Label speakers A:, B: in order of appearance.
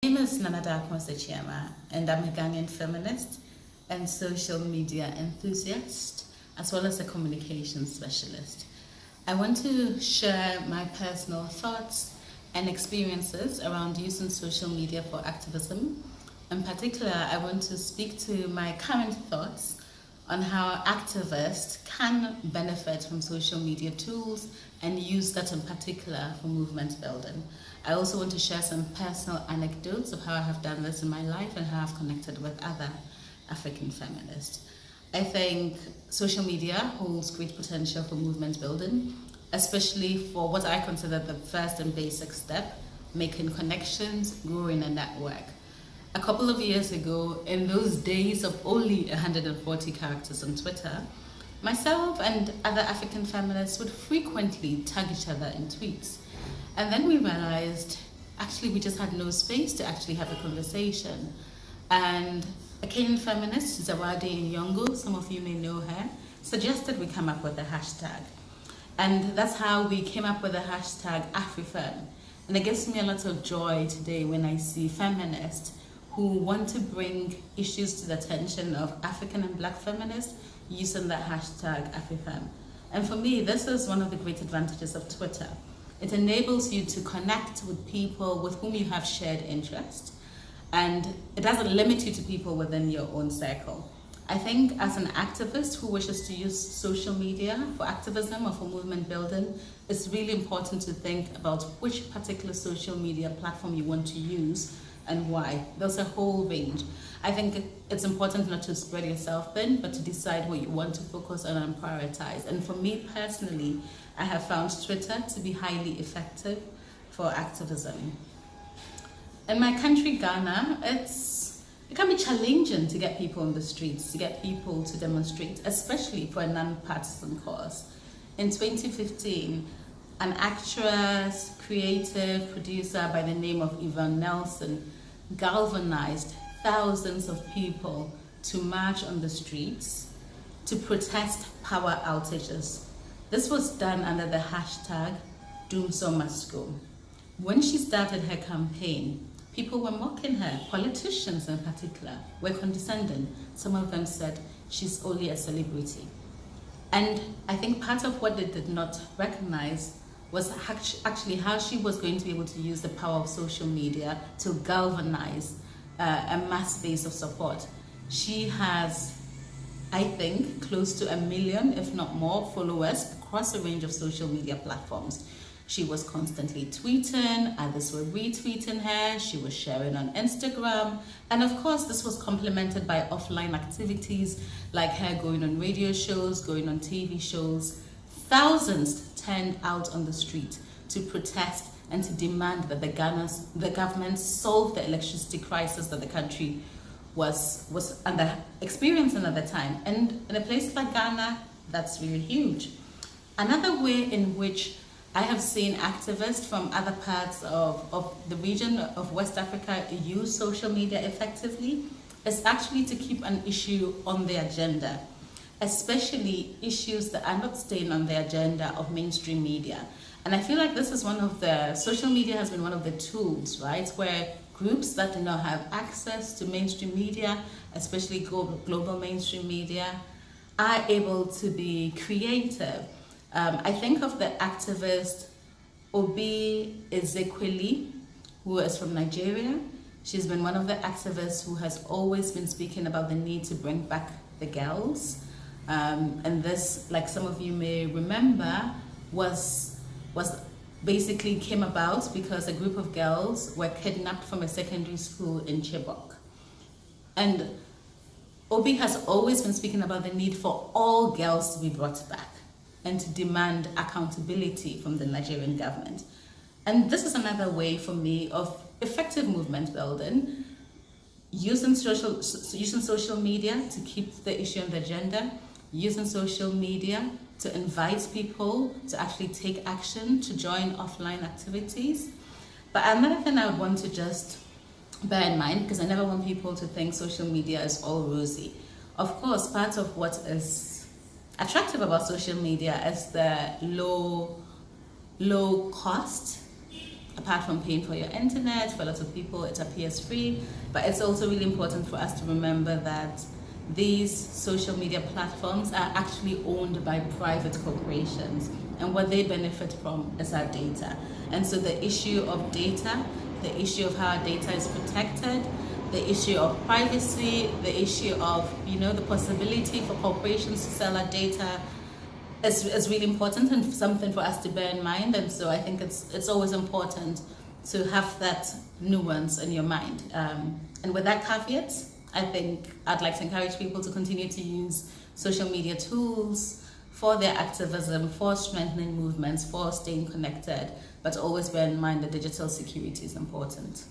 A: My name is Nanada Akmosechiama, and I'm a Ghanaian feminist and social media enthusiast, as well as a communications specialist. I want to share my personal thoughts and experiences around using social media for activism. In particular, I want to speak to my current thoughts on how activists can benefit from social media tools and use that in particular for movement building. I also want to share some personal anecdotes of how I have done this in my life and how I've connected with other African feminists. I think social media holds great potential for movement building, especially for what I consider the first and basic step, making connections, growing a network. A couple of years ago, in those days of only 140 characters on Twitter, myself and other African feminists would frequently tag each other in tweets. And then we realized, actually, we just had no space to actually have a conversation. And a Kenyan feminist, Zawadi Nyongo, some of you may know her, suggested we come up with a hashtag. And that's how we came up with the hashtag AfriFem. And it gives me a lot of joy today when I see feminists who want to bring issues to the attention of African and Black feminists using the hashtag AfriFem. And for me, this is one of the great advantages of Twitter. It enables you to connect with people with whom you have shared interest, and it doesn't limit you to people within your own circle. I think as an activist who wishes to use social media for activism or for movement building, it's really important to think about which particular social media platform you want to use and why. There's a whole range. I think it's important not to spread yourself thin, but to decide what you want to focus on and prioritize. And for me personally, I have found Twitter to be highly effective for activism. In my country, Ghana, it can be challenging to get people on the streets, to get people to demonstrate, especially for a non-partisan cause. In 2015, an actress, creative, producer by the name of Yvonne Nelson galvanized thousands of people to march on the streets to protest power outages. This was done under the hashtag #DoomSawMustGo. When she started her campaign, people were mocking her. Politicians in particular were condescending. Some of them said she's only a celebrity. And I think part of what they did not recognize was actually how she was going to be able to use the power of social media to galvanize a mass base of support. She has, I think, close to 1 million, if not more, followers across a range of social media platforms. She was constantly tweeting, others were retweeting her, she was sharing on Instagram, and of course this was complemented by offline activities like her going on radio shows, going on TV shows. Thousands turned out on the street to protest and to demand that the government solve the electricity crisis that the country was experiencing at the time. And in a place like Ghana, that's really huge. Another way in which I have seen activists from other parts of the region of West Africa use social media effectively is actually to keep an issue on the agenda, especially issues that are not staying on the agenda of mainstream media. And I feel like this is social media has been one of the tools, right, where groups that do not have access to mainstream media, especially global mainstream media, are able to be creative. I think of the activist Obi Ezekweli, who is from Nigeria. She's been one of the activists who has always been speaking about the need to bring back the girls. And this, like some of you may remember, was basically came about because a group of girls were kidnapped from a secondary school in Chibok. And Obi has always been speaking about the need for all girls to be brought back and to demand accountability from the Nigerian government. And this is another way for me of effective movement building, using social media to keep the issue on the agenda, using social media to invite people to actually take action, to join offline activities. But another thing I would want to just bear in mind, because I never want people to think social media is all rosy. Of course, part of what is attractive about social media is the low cost apart from paying for your internet, for a lot of people it appears free, but it's also really important for us to remember that these social media platforms are actually owned by private corporations, and what they benefit from is our data. And so the issue of data, the issue of how our data is protected, the issue of privacy, the issue of, the possibility for corporations to sell our data is really important and something for us to bear in mind. And so I think it's always important to have that nuance in your mind. And with that caveat, I think I'd like to encourage people to continue to use social media tools for their activism, for strengthening movements, for staying connected, but always bear in mind that digital security is important.